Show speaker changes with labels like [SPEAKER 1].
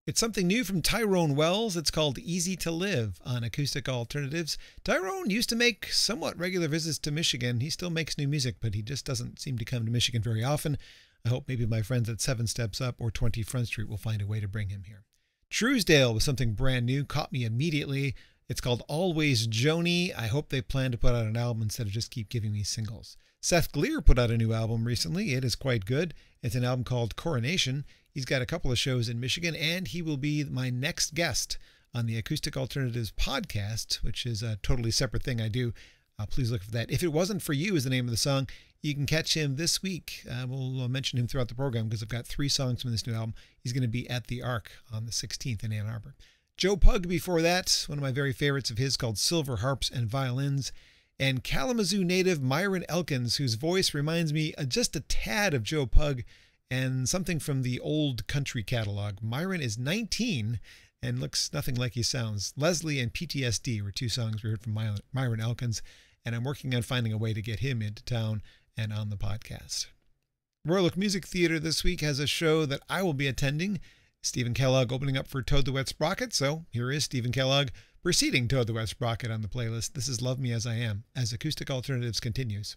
[SPEAKER 1] It's something new from Tyrone Wells. It's called Easy to Live on Acoustic Alternatives. Tyrone used to make somewhat regular visits to Michigan. He still makes new music, but he just doesn't seem to come to Michigan very often. I hope maybe my friends at 7 Steps Up or 20 Front Street will find a way to bring him here. Truesdale was something brand new, caught me immediately. It's called Always Joni. I hope they plan to put out an album instead of just keep giving me singles. Seth Gleer put out a new album recently. It is quite good. It's an album called Coronation. He's got a couple of shows in Michigan, and he will be my next guest on the Acoustic Alternatives podcast, which is a totally separate thing I do. Please look for that. If It Wasn't For You is the name of the song. You can catch him this week. We'll mention him throughout the program because I've got 3 songs from this new album. He's going to be at the Arc on the 16th in Ann Arbor. Joe Pug before that, one of my very favorites of his called Silver Harps and Violins. And Kalamazoo native Myron Elkins, whose voice reminds me just a tad of Joe Pug and something from the old country catalog. Myron is 19 and looks nothing like he sounds. Leslie and PTSD were 2 songs we heard from Myron Elkins, and I'm working on finding a way to get him into town and on the podcast. Royal Oak Music Theater this week has a show that I will be attending. Stephen Kellogg opening up for Toad the Wet Sprocket, so here is Stephen Kellogg preceding Toad the Wet Sprocket on the playlist. This is Love Me As I Am, as Acoustic Alternatives continues.